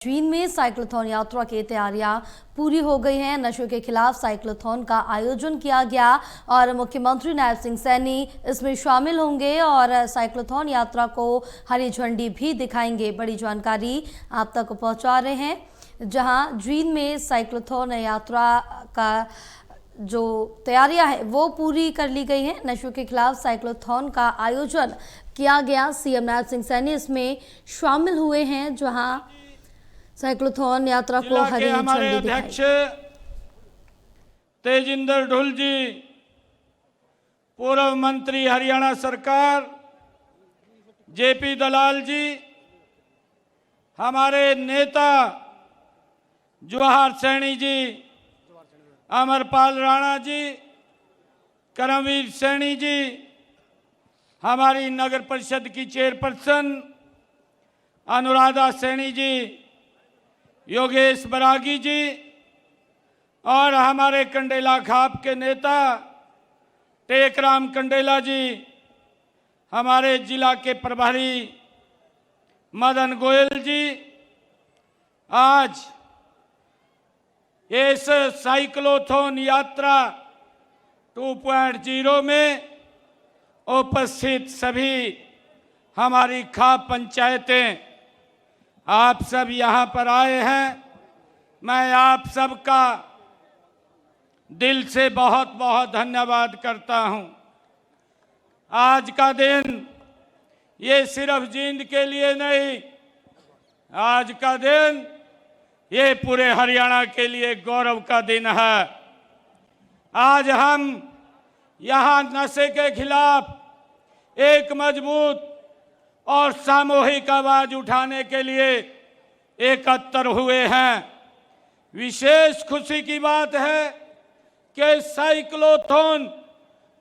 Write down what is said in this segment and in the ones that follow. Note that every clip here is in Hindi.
जींद में साइक्लोथॉन यात्रा की तैयारियां पूरी हो गई हैं। नशे के खिलाफ साइक्लोथॉन का आयोजन किया गया और मुख्यमंत्री नायब सिंह सैनी इसमें शामिल होंगे और साइक्लोथॉन यात्रा को हरी झंडी भी दिखाएंगे। बड़ी जानकारी आप तक पहुंचा रहे हैं, जहां जींद में साइक्लोथॉन यात्रा का जो तैयारियां है वो पूरी कर ली गई हैं। नशे के खिलाफ साइक्लोथॉन का आयोजन किया गया। सीएम नायब सिंह सैनी इसमें शामिल हुए हैं, जहां साइक्लोथॉन यात्रा को हरी हमारे झंडी अध्यक्ष तेजिंदर ढुल जी, पूर्व मंत्री हरियाणा सरकार जेपी दलाल जी, हमारे नेता जवाहर सैनी जी, अमरपाल राणा जी, करमवीर सैनी जी, हमारी नगर परिषद की चेयरपर्सन अनुराधा सैनी जी, योगेश बरागी जी और हमारे कंडेला खाप के नेता टेकराम कंडेला जी, हमारे जिला के प्रभारी मदन गोयल जी, आज इस साइक्लोथॉन यात्रा 2.0 में उपस्थित सभी हमारी खाप पंचायतें, आप सब यहाँ पर आए हैं। मैं आप सबका दिल से बहुत बहुत धन्यवाद करता हूँ। आज का दिन ये सिर्फ जींद के लिए नहीं, आज का दिन ये पूरे हरियाणा के लिए गौरव का दिन है। आज हम यहाँ नशे के खिलाफ एक मजबूत और सामूहिक आवाज उठाने के लिए एकत्र हुए हैं। विशेष खुशी की बात है कि साइक्लोथॉन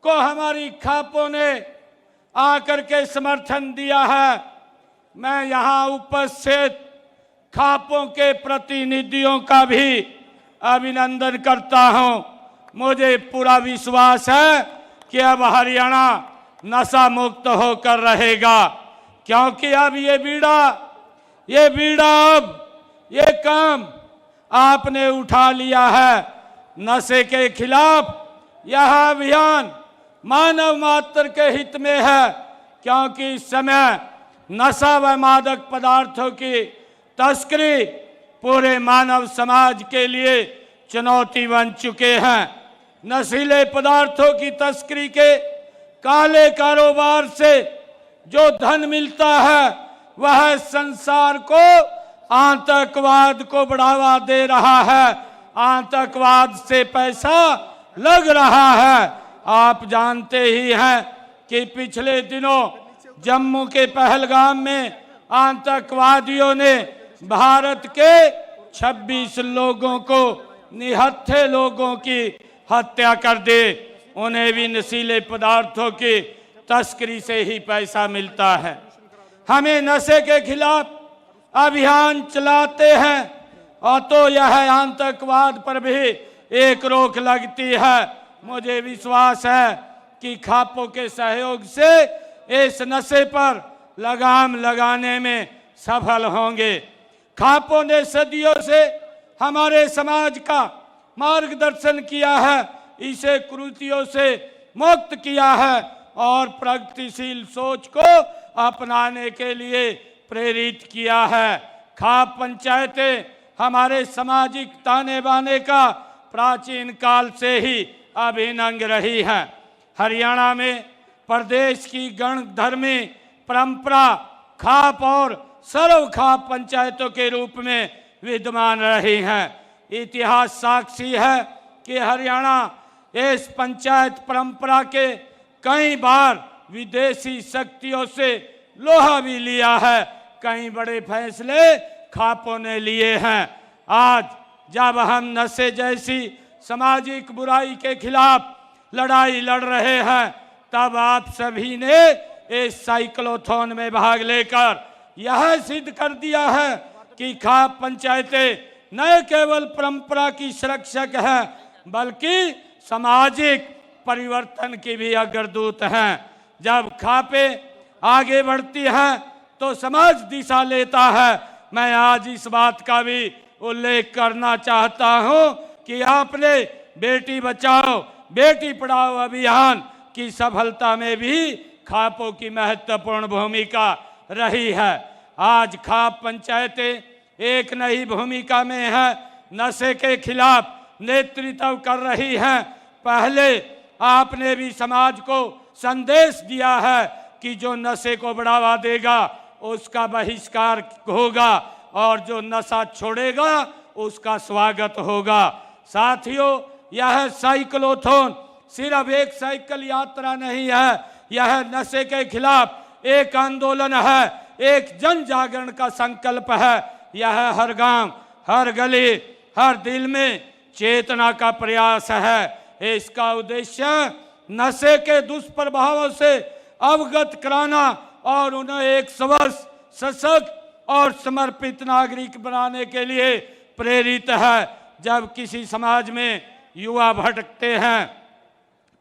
को हमारी खापों ने आकर के समर्थन दिया है। मैं यहाँ उपस्थित खापों के प्रतिनिधियों का भी अभिनंदन करता हूँ। मुझे पूरा विश्वास है कि अब हरियाणा नशा मुक्त होकर रहेगा, क्योंकि अब ये बीड़ा अब ये काम आपने उठा लिया है। नशे के खिलाफ यह अभियान मानव मात्र के हित में है, क्योंकि इस समय नशा व मादक पदार्थों की तस्करी पूरे मानव समाज के लिए चुनौती बन चुके हैं। नशीले पदार्थों की तस्करी के काले कारोबार से जो धन मिलता है वह संसार को आतंकवाद को बढ़ावा दे रहा है। आतंकवाद से पैसा लग रहा है। आप जानते ही हैं कि पिछले दिनों जम्मू के पहलगाम में आतंकवादियों ने भारत के 26 लोगों को, निहत्थे लोगों की हत्या कर दी। उन्हें भी नशीले पदार्थों की तस्करी से ही पैसा मिलता है। हमें नशे के खिलाफ अभियान चलाते हैं और तो यह आतंकवाद पर भी एक रोक लगती है। मुझे विश्वास है कि खापों के सहयोग से इस नशे पर लगाम लगाने में सफल होंगे। खापों ने सदियों से हमारे समाज का मार्गदर्शन किया है, इसे कुरीतियों से मुक्त किया है और प्रगतिशील सोच को अपनाने के लिए प्रेरित किया है। खाप पंचायतें हमारे सामाजिक ताने बाने का प्राचीन काल से ही अभिन्न अंग रही हैं। हरियाणा में प्रदेश की गण धर्मी परंपरा खाप और सर्व खाप पंचायतों के रूप में विद्यमान रही हैं। इतिहास साक्षी है कि हरियाणा इस पंचायत परंपरा के कई बार विदेशी शक्तियों से लोहा भी लिया है। कई बड़े फैसले खापों ने लिए हैं। आज जब हम नशे जैसी सामाजिक बुराई के खिलाफ लड़ाई लड़ रहे हैं, तब आप सभी ने इस साइक्लोथॉन में भाग लेकर यह सिद्ध कर दिया है कि खाप पंचायतें न केवल परंपरा की संरक्षक हैं, बल्कि सामाजिक परिवर्तन की भी अग्रदूत हैं। जब खापें आगे बढ़ती हैं तो समाज दिशा लेता है मैं आज इस बात का भी उल्लेख करना चाहता हूं कि आपने बेटी बचाओ बेटी पढ़ाओ अभियान की सफलता में भी खापों की महत्वपूर्ण भूमिका रही है। आज खाप पंचायतें एक नई भूमिका में है, नशे के खिलाफ नेतृत्व कर रही हैं। पहले आपने भी समाज को संदेश दिया है कि जो नशे को बढ़ावा देगा उसका बहिष्कार होगा और जो नशा छोड़ेगा उसका स्वागत होगा। साथियों, यह साइक्लोथॉन सिर्फ एक साइकिल यात्रा नहीं है, यह नशे के खिलाफ एक आंदोलन है, एक जन जागरण का संकल्प है। यह हर गांव, हर गली, हर दिल में चेतना का प्रयास है। इसका उद्देश्य नशे के दुष्प्रभावों से अवगत कराना और उन्हें एक स्वस्थ, सशक्त और समर्पित नागरिक बनाने के लिए प्रेरित है। जब किसी समाज में युवा भटकते हैं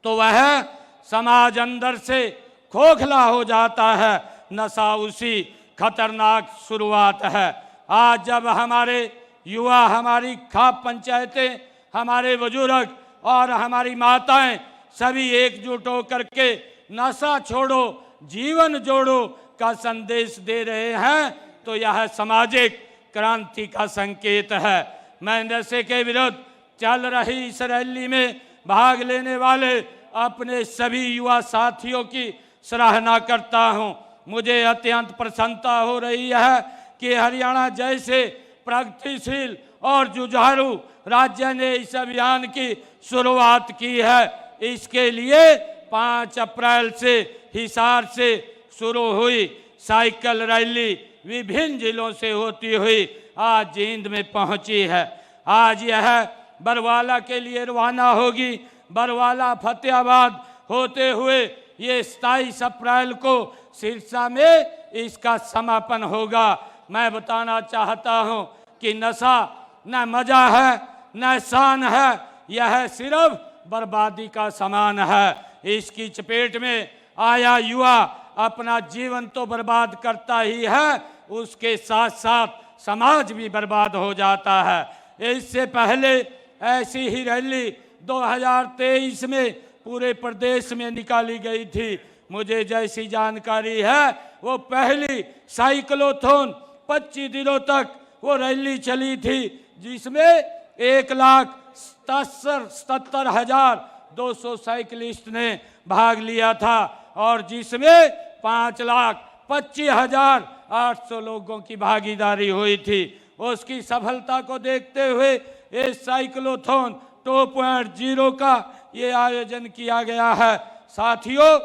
तो वह समाज अंदर से खोखला हो जाता है। नशा उसी खतरनाक शुरुआत है। आज जब हमारे युवा, हमारी खाप पंचायतें, हमारे बुजुर्ग और हमारी माताएं सभी एकजुट होकर के नशा छोड़ो जीवन जोड़ो का संदेश दे रहे हैं तो यह सामाजिक क्रांति का संकेत है। मैं नशे के विरुद्ध चल रही इस रैली में भाग लेने वाले अपने सभी युवा साथियों की सराहना करता हूं। मुझे अत्यंत प्रसन्नता हो रही है कि हरियाणा जैसे प्रगतिशील और जुझारू राज्य ने इस अभियान की शुरुआत की है। इसके लिए 5 अप्रैल से हिसार से शुरू हुई साइकिल रैली विभिन्न जिलों से होती हुई आज जींद में पहुंची है। आज यह बरवाला के लिए रवाना होगी। बरवाला फतेहाबाद होते हुए ये 27 अप्रैल को सिरसा में इसका समापन होगा। मैं बताना चाहता हूं कि नशा न मजा है न शान है, यह सिर्फ बर्बादी का समान है। इसकी चपेट में आया युवा अपना जीवन तो बर्बाद करता ही है, उसके साथ साथ समाज भी बर्बाद हो जाता है। इससे पहले ऐसी ही रैली 2023 में पूरे प्रदेश में निकाली गई थी। मुझे जैसी जानकारी है वो पहली साइक्लोथॉन 25 दिनों तक वो रैली चली थी, जिसमें 1,77,200 साइकिलिस्ट ने भाग लिया था और जिसमें 5,25,800 लोगों की भागीदारी हुई थी। उसकी सफलता को देखते हुए इस साइक्लोथॉन 2.0 का ये आयोजन किया गया है। साथियों,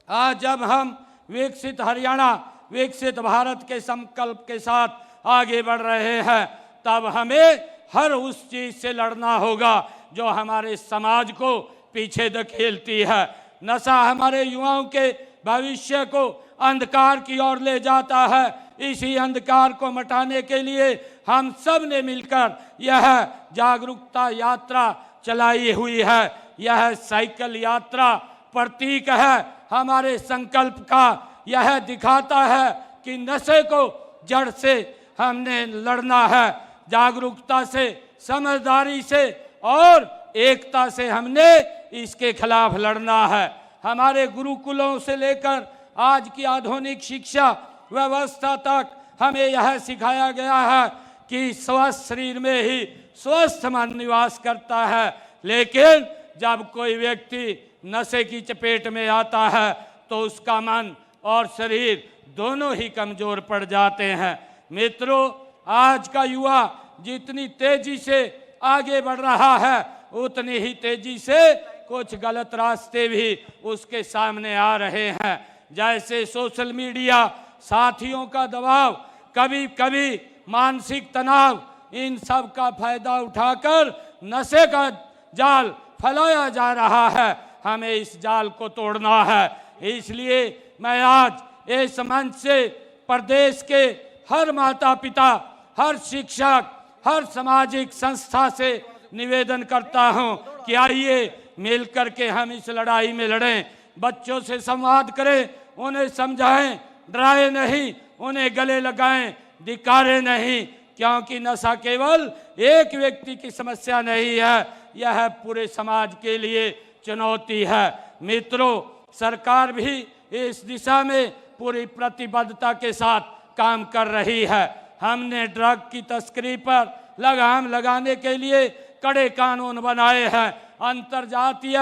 आज जब हम विकसित हरियाणा, विकसित भारत के संकल्प के साथ आगे बढ़ रहे हैं, तब हमें हर उस चीज से लड़ना होगा जो हमारे समाज को पीछे धकेलती है। नशा हमारे युवाओं के भविष्य को अंधकार की ओर ले जाता है। इसी अंधकार को मिटाने के लिए हम सब ने मिलकर यह जागरूकता यात्रा चलाई हुई है। यह साइकिल यात्रा प्रतीक है हमारे संकल्प का। यह दिखाता है कि नशे को जड़ से हमने लड़ना है। जागरूकता से, समझदारी से और एकता से हमने इसके खिलाफ लड़ना है। हमारे गुरुकुलों से लेकर आज की आधुनिक शिक्षा व्यवस्था तक हमें यह सिखाया गया है कि स्वस्थ शरीर में ही स्वस्थ मन निवास करता है। लेकिन जब कोई व्यक्ति नशे की चपेट में आता है तो उसका मन और शरीर दोनों ही कमजोर पड़ जाते हैं। मित्रों, आज का युवा जितनी तेजी से आगे बढ़ रहा है उतनी ही तेजी से कुछ गलत रास्ते भी उसके सामने आ रहे हैं। जैसे सोशल मीडिया, साथियों का दबाव, कभी कभी मानसिक तनाव, इन सब का फायदा उठाकर नशे का जाल फैलाया जा रहा है। हमें इस जाल को तोड़ना है। इसलिए मैं आज इस मंच से प्रदेश के हर माता पिता, हर शिक्षक, हर सामाजिक संस्था से निवेदन करता हूं कि आइए मिलकर के हम इस लड़ाई में लड़ें। बच्चों से संवाद करें, उन्हें समझाएं, डराएं नहीं, उन्हें गले लगाएं। धिक्कारे नहीं, क्योंकि नशा केवल एक व्यक्ति की समस्या नहीं है, यह पूरे समाज के लिए चुनौती है। मित्रों, सरकार भी इस दिशा में पूरी प्रतिबद्धता के साथ काम कर रही है। हमने ड्रग की तस्करी पर लगाम लगाने के लिए कड़े कानून बनाए हैं। अंतर्जातीय,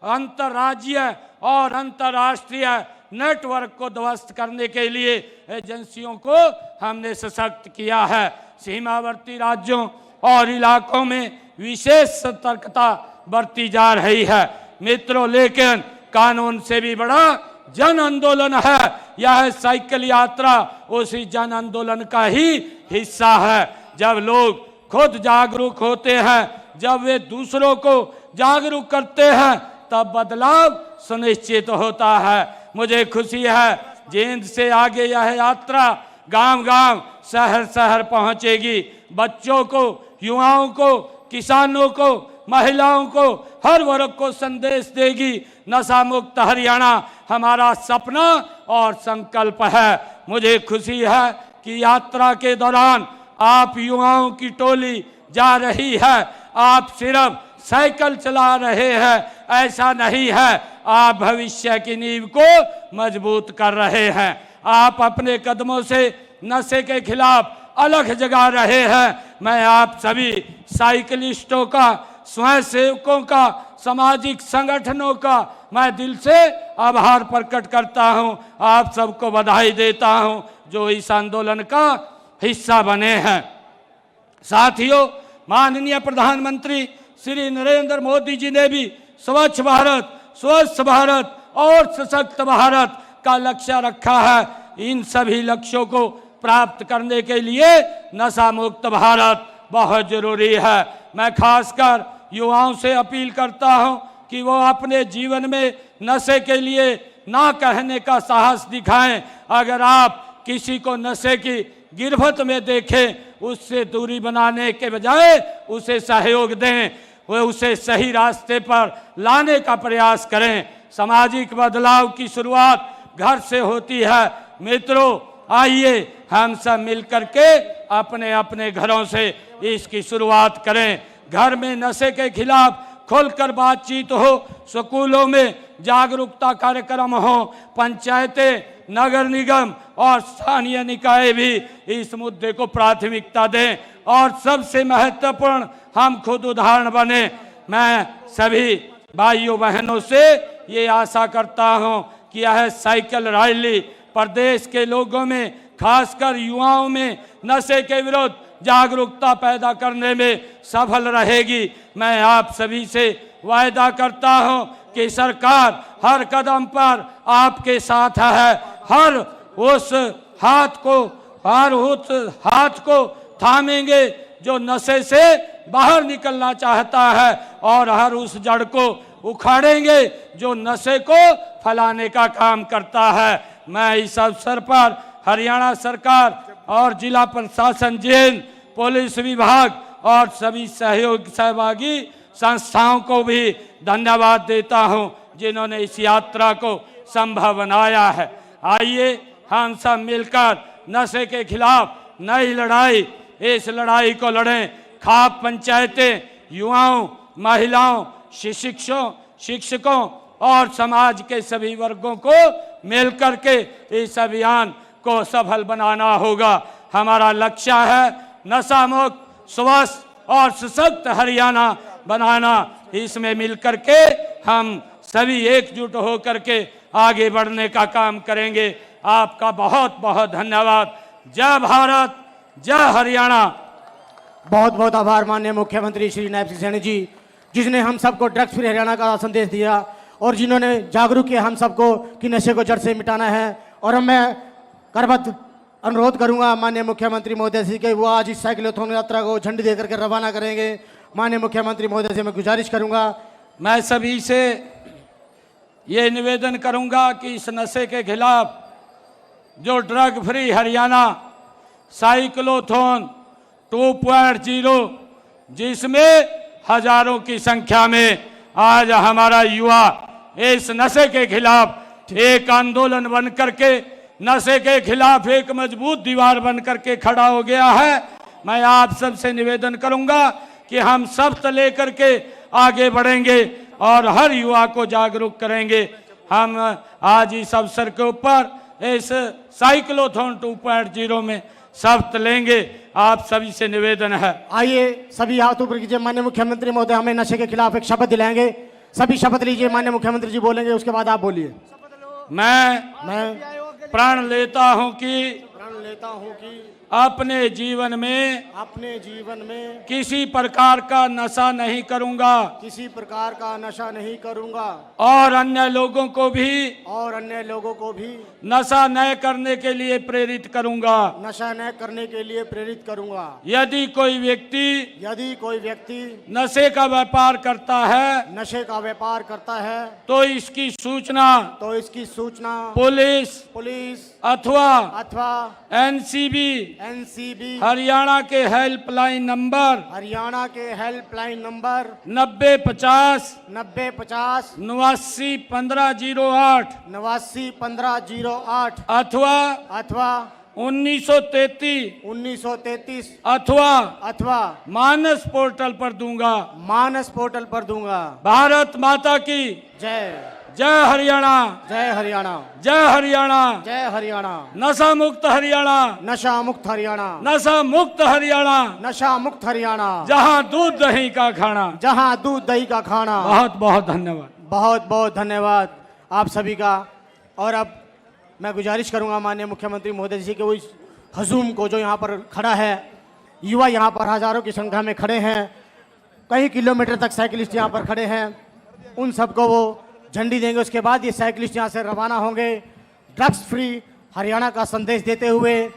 अंतर्राज्यीय और अंतर्राष्ट्रीय नेटवर्क को ध्वस्त करने के लिए एजेंसियों को हमने सशक्त किया है। सीमावर्ती राज्यों और इलाकों में विशेष सतर्कता बरती जा रही है। मित्रों, लेकिन कानून से भी बड़ा जन आंदोलन है। यह साइकिल यात्रा उसी जन आंदोलन का ही हिस्सा है। जब लोग खुद जागरूक होते हैं, जब वे दूसरों को जागरूक करते हैं, तब बदलाव सुनिश्चित होता है। मुझे खुशी है जींद से आगे यह यात्रा गांव-गांव, शहर-शहर पहुंचेगी। बच्चों को, युवाओं को, किसानों को, महिलाओं को, हर वर्ग को संदेश देगी। नशा मुक्त हरियाणा हमारा सपना और संकल्प है। मुझे खुशी है कि यात्रा के दौरान आप युवाओं की टोली जा रही है। आप सिर्फ साइकिल चला रहे हैं ऐसा नहीं है, आप भविष्य की नींव को मजबूत कर रहे हैं। आप अपने कदमों से नशे के खिलाफ अलग जगा रहे हैं। मैं आप सभी साइकिलिस्टों का, स्वयंसेवकों का, सामाजिक संगठनों का मैं दिल से आभार प्रकट करता हूं। आप सबको बधाई देता हूं जो इस आंदोलन का हिस्सा बने हैं। साथियों, माननीय प्रधानमंत्री श्री नरेंद्र मोदी जी ने भी स्वच्छ भारत, स्वस्थ भारत और सशक्त भारत का लक्ष्य रखा है। इन सभी लक्ष्यों को प्राप्त करने के लिए नशा मुक्त भारत बहुत जरूरी है। मैं खासकर युवाओं से अपील करता हूं कि वो अपने जीवन में नशे के लिए ना कहने का साहस दिखाएं। अगर आप किसी को नशे की गिरफ्त में देखें, उससे दूरी बनाने के बजाय उसे सहयोग दें, वो उसे सही रास्ते पर लाने का प्रयास करें। सामाजिक बदलाव की शुरुआत घर से होती है। मित्रों, आइए हम सब मिलकर के अपने अपने घरों से इसकी शुरुआत करें। घर में नशे के खिलाफ खुलकर बातचीत हो, स्कूलों में जागरूकता कार्यक्रम हो, पंचायतें, नगर निगम और स्थानीय निकाय भी इस मुद्दे को प्राथमिकता दें और सबसे महत्वपूर्ण हम खुद उदाहरण बने। मैं सभी भाइयों बहनों से ये आशा करता हूं कि यह साइकिल रैली प्रदेश के लोगों में, खासकर युवाओं में नशे के विरुद्ध जागरूकता पैदा करने में सफल रहेगी। मैं आप सभी से वायदा करता हूं कि सरकार हर कदम पर आपके साथ है। हर उस हाथ को थामेंगे जो नशे से बाहर निकलना चाहता है और हर उस जड़ को उखाड़ेंगे जो नशे को फैलाने का काम करता है। मैं इस अवसर पर हरियाणा सरकार और जिला प्रशासन, जेल, पुलिस विभाग और सभी सहभागी संस्थाओं को भी धन्यवाद देता हूं जिन्होंने इस यात्रा को संभव बनाया है। आइए हम सब मिलकर नशे के खिलाफ नई लड़ाई, इस लड़ाई को लड़ें। खाप पंचायतें युवाओं, महिलाओं, शिक्षकों और समाज के सभी वर्गों को मिलकर के इस अभियान को सफल बनाना होगा। हमारा लक्ष्य है नशा मुक्त, स्वस्थ और सशक्त हरियाणा बनाना। इसमें मिलकर के हम सभी एकजुट होकर के आगे बढ़ने का काम करेंगे। आपका बहुत बहुत धन्यवाद। जय भारत, जय हरियाणा। बहुत बहुत आभार माननीय मुख्यमंत्री श्री नायब सिंह सैनी जी, जिसने हम सबको ड्रग्स फ्री हरियाणा का संदेश दिया और जिन्होंने जागरूक किया हम सबको कि नशे को जड़ से मिटाना है। और मैं करबद्ध अनुरोध करूंगा माननीय मुख्यमंत्री महोदय जी के वो आज इस साइक्लोथॉन यात्रा को झंडी देकर के रवाना करेंगे। माननीय मुख्यमंत्री महोदय से मैं गुजारिश करूंगा, मैं सभी से ये निवेदन करूंगा कि इस नशे के खिलाफ जो ड्रग फ्री हरियाणा साइक्लोथॉन 2.0, जिसमें हजारों की संख्या में आज हमारा युवा इस नशे के खिलाफ एक आंदोलन बन करके नशे के खिलाफ एक मजबूत दीवार बन करके खड़ा हो गया है। मैं आप सबसे निवेदन करूंगा कि हम शपथ लेकर के आगे बढ़ेंगे और हर युवा को जागरूक करेंगे। हम आज इस अवसर के ऊपर इस साइक्लोथॉन 2.0 में शपथ लेंगे। आप सभी से निवेदन है, आइए सभी हाथ ऊपर कीजिए। माननीय मुख्यमंत्री महोदय हमें नशे के खिलाफ एक शपथ दिलाएंगे। सभी शपथ लीजिए, माननीय मुख्यमंत्री जी बोलेंगे, उसके बाद आप बोलिए। मैं प्रण लेता हूं कि अपने जीवन में किसी प्रकार का नशा नहीं करूंगा और अन्य लोगों को भी नशा न करने के लिए प्रेरित करूंगा। यदि कोई व्यक्ति नशे का व्यापार करता है तो इसकी सूचना पुलिस अथवा एनसीबी हरियाणा के हेल्पलाइन नंबर 9050 891508 अथवा 1933 अथवा मानस पोर्टल पर दूंगा। भारत माता की जय। जय हरियाणा, जय हरियाणा, जय हरियाणा, जय हरियाणा। नशा मुक्त हरियाणा, नशा मुक्त हरियाणा, नशा मुक्त हरियाणा, नशा मुक्त हरियाणा। जहां दूध दही का खाना, जहां दूध दही का खाना। बहुत बहुत धन्यवाद, बहुत बहुत धन्यवाद आप सभी का। और अब मैं गुजारिश करूंगा माननीय मुख्यमंत्री महोदय जी के वो इस हजूम को जो यहाँ पर खड़ा है, युवा यहाँ पर हजारों की संख्या में खड़े हैं, कई किलोमीटर तक साइकिलिस्ट यहाँ पर खड़े हैं, उन सबको वो झंडी देंगे। उसके बाद ये साइकिलिस्ट यहाँ से रवाना होंगे ड्रग्स फ्री हरियाणा का संदेश देते हुए।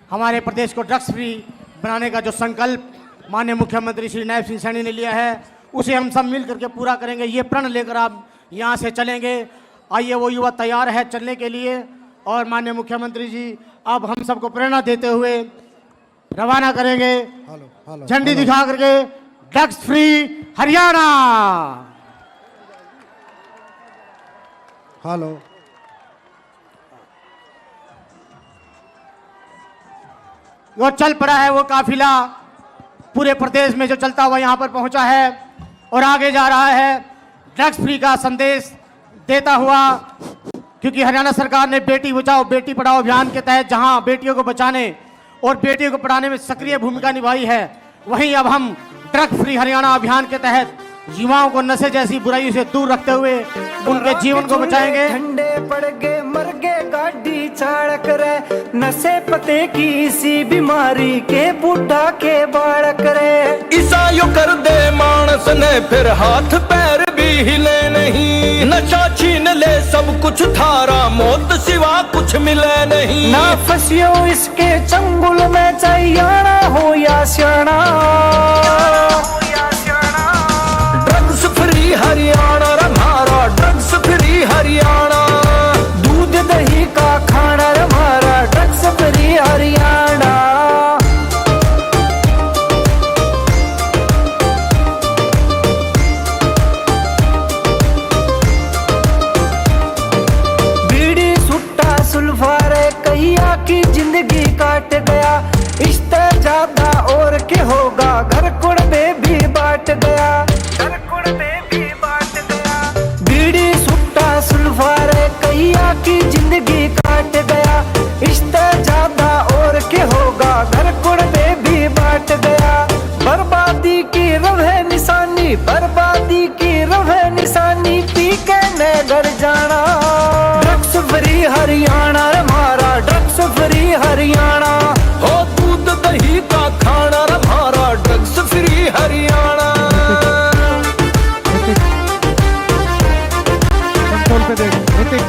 हमारे प्रदेश को ड्रग्स फ्री बनाने का जो संकल्प माननीय मुख्यमंत्री श्री नायब सिंह सैनी ने लिया है, उसे हम सब मिल करके पूरा करेंगे। ये प्रण लेकर आप यहाँ से चलेंगे। आइए, वो युवा तैयार है चलने के लिए और माननीय मुख्यमंत्री जी अब हम सबको प्रेरणा देते हुए रवाना करेंगे झंडी दिखा करके ड्रग्स फ्री हरियाणा। हेलो, वो चल पड़ा है, वो काफिला पूरे प्रदेश में जो चलता हुआ यहाँ पर पहुंचा है और आगे जा रहा है ड्रग्स फ्री का संदेश देता हुआ। क्योंकि हरियाणा सरकार ने बेटी बचाओ बेटी पढ़ाओ अभियान के तहत जहां बेटियों को बचाने और बेटियों को पढ़ाने में सक्रिय भूमिका निभाई है, वहीं अब हम ड्रग फ्री हरियाणा अभियान के तहत युवाओं को नशे जैसी बुराई से दूर रखते हुए उनके जीवन को बचाएंगे। ठंडे पड़ गए मर गए गाड़ी चालक रे, नशे पते की इसी बीमारी के बूढ़ा के बालक रे। ईसायो कर दे मानस ने फिर हाथ पैर भी हिले नहीं, नशा छीन ले सब कुछ थारा मौत सिवा कुछ मिले नहीं। ना फंसियो इसके चंगुल में चाहिए आना हो या सियाना। ड्रग्स फ्री हरियाणा हमारा, ड्रग्स फ्री हरियाणा। दूध दही का खाना हमारा, ड्रग्स फ्री हरियाणा। बीड़ी सुट्टा सुल्फारे कैया की जिंदगी काट गया, इससे ज्यादा और क्या होगा, घर कुड़बे भी बांट गया, घर कुड़बे भी बांट गया। बीड़ी सुट्टा सुल्फारे कैया की जिंदगी काट गया, इससे ज्यादा और क्या होगा, घर कुड़बे भी बांट गया। बर्बादी की रहे निशानी, बर्बादी की रहे निशानी, पी के न घर जाना। ड्रग्स फ्री हरियाणा हमारा, ड्रग्स फ्री हरियाणा। हो दूध दही का खाना हमारा, ड्रग्स फ्री हरियाणा। कंट्रोल पे देख ऋतिक।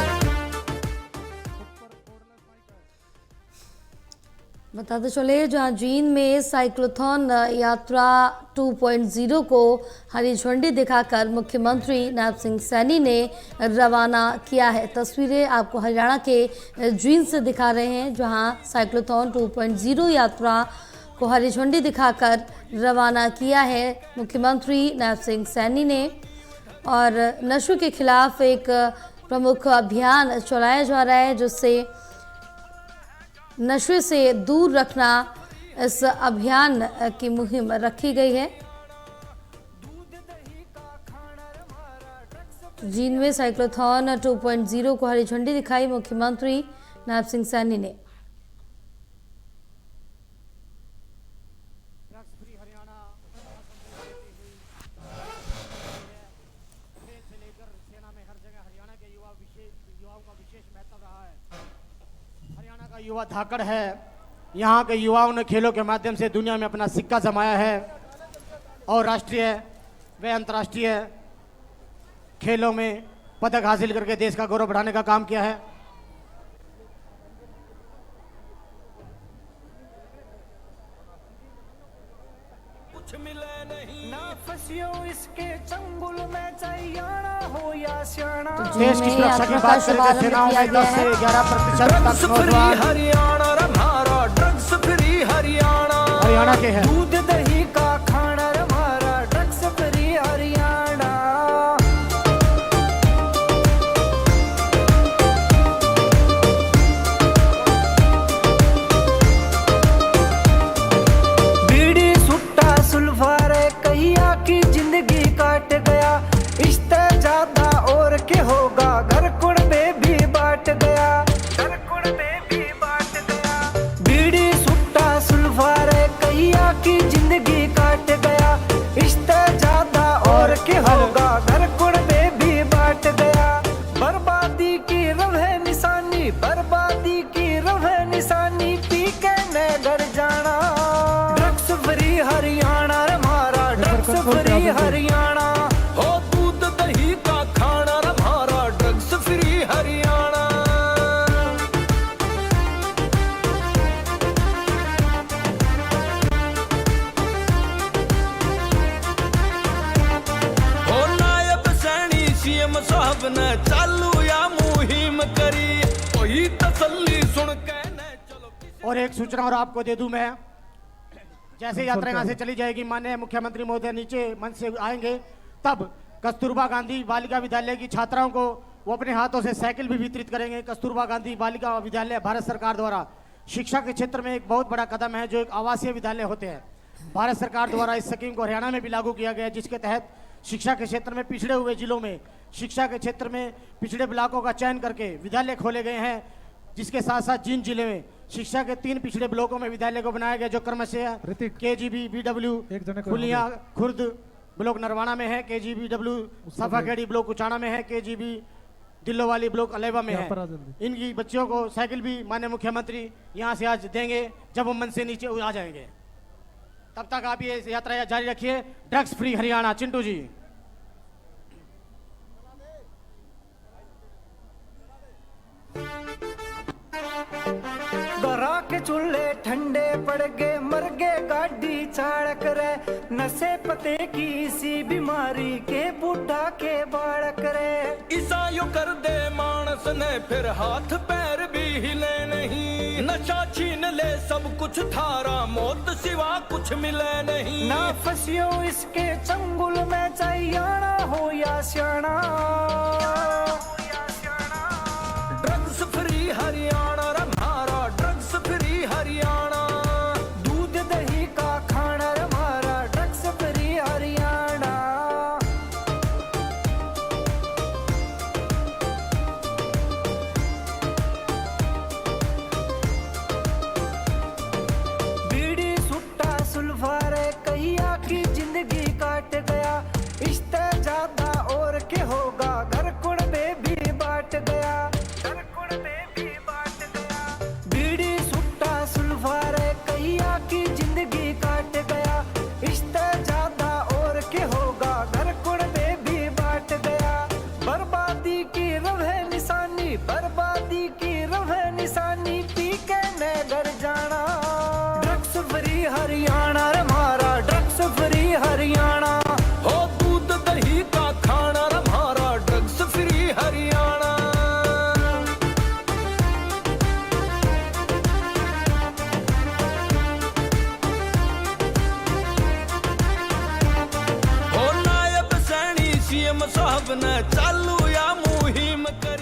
बताते चले जहां जींद में साइक्लोथॉन यात्रा 2.0 को हरी झंडी दिखाकर मुख्यमंत्री नायब सिंह सैनी ने रवाना किया है। तस्वीरें आपको हरियाणा के जींद से दिखा रहे हैं जहां साइक्लोथॉन 2.0 यात्रा को हरी झंडी दिखाकर रवाना किया है मुख्यमंत्री नायब सिंह सैनी ने। और नशे के खिलाफ एक प्रमुख अभियान चलाया जा रहा है जिससे नशे से दूर रखना इस अभियान की मुहिम रखी गई है। जीनवे साइक्लोथॉन 2.0 को हरी झंडी दिखाई मुख्यमंत्री नायब सिंह सैनी ने। हरियाणा का युवा धाकड़ है। यहाँ के युवाओं ने खेलों के माध्यम से दुनिया में अपना सिक्का जमाया है और राष्ट्रीय व अंतर्राष्ट्रीय खेलों में पदक हासिल करके देश का गौरव बढ़ाने का काम किया है। कुछ मिले नहीं ना फंसियो इसके चंगुल में, चाहियाना हो या सियाना। देश की सुरक्षा की बात करें सेनाओं में 10 से 11% ड्रग्स तक फ्री नौजवान हरियाणा हमारा, ड्रग्स फ्री हरियाणा हरियाणा के हैं। दूध दही का खाना हमारा, ड्रग्स फ्री हरियाणा। बीड़ी सुट्टा सुल्फारे कहिया की जिंदगी काट गया, इससे ज्यादा और क्या होगा, घर कुड़बे भी बांट गया, घर कुड़बे भी बांट गया। बीड़ी सुट्टा सुल्फारे कहिया की जिंदगी काट गया, इससे ज्यादा और क्या होगा, घर कुड़बे भी बांट गया। बर्बादी की रवे निशानी, बर्बादी की रवे निशानी, पी के न घर जाना। ड्रग्स फ्री हरियाणा हमारा, ड्रग्स फ्री हरियाणा। हो दूध दही का खाना हमारा, ड्रग्स फ्री हरियाणा। हो नायब सैनी सीएम साहब ने चालू या मुहिम करी, कोई तसल्ली सुन के न चलो। और एक सूचना और आपको दे दूं मैं, जैसे यात्रा यहाँ से चली जाएगी, माननीय मुख्यमंत्री महोदय नीचे मंच से आएंगे, तब कस्तूरबा गांधी बालिका विद्यालय की छात्राओं को वो अपने हाथों से साइकिल भी वितरित करेंगे। कस्तूरबा गांधी बालिका विद्यालय भारत सरकार द्वारा शिक्षा के क्षेत्र में एक बहुत बड़ा कदम है, जो एक आवासीय विद्यालय होते हैं। भारत सरकार द्वारा इस स्कीम को हरियाणा में भी लागू किया गया है, जिसके तहत शिक्षा के क्षेत्र में पिछड़े हुए जिलों में, शिक्षा के क्षेत्र में पिछड़े ब्लॉकों का चयन करके विद्यालय खोले गए हैं, जिसके साथ साथ जिन जिले में शिक्षा के 3 पिछड़े ब्लॉकों में विद्यालय को बनाया गया, जो क्रमशः ऋतिक, केजीबी बीडब्ल्यू एक जने को खुलिया खुर्द ब्लॉक नरवाना में है, केजीबीडब्ल्यू सफाखेड़ी ब्लॉक उचाना में है, केजीबी दिल्लोवाली ब्लॉक अलेवा में यहाँ है। पर आ जल्दी। इनकी बच्चियों को साइकिल भी माननीय मुख्यमंत्री यहाँ से आज देंगे जब वो मन से नीचे आ जाएंगे। तब तक आप ये यात्रा जारी रखिए। Drugs free Haryana. चिंटू जी। घरा के चूल्हे ठंडे पड़ गए, मर गए गाड़ी चाड़क रे। नशे पते की इसी बीमारी के बूढ़ा के बालक रे। ईसाइयों कर दे मानस ने, फिर हाथ पैर भी हिले नहीं। नशा छीन ले सब कुछ थारा, मौत सिवा कुछ मिले नहीं। ना फंसियो इसके चंगुल में, चाहियाना हो या सियाना। ड्रग्स फ्री हरियाणा हमारा, ड्रग्स फ्री हरियाणा। दूध दही का खाना हमारा, ड्रग्स फ्री हरियाणा। बीड़ी सुट्टा सुल्फारे कहिया की जिंदगी काट गया, इससे ज्यादा और क्या होगा, घर कुड़बे भी बांट गया, घर कुड़बे भी बांट गया। बीड़ी सुट्टा सुल्फारे कहिया की जिंदगी काट गया, इससे ज्यादा और क्या होगा, घर कुड़बे भी बांट गया। बर्बादी की रवे निशानी, बर्बादी की रवे निशानी, पी के न घर जाना। ड्रग्स फ्री हरियाणा हमारा, ड्रग्स फ्री हरियाणा। हो दूध दही का खाना हमारा, ड्रग्स फ्री हरियाणा। हो नायब सैनी सीएम साहब ने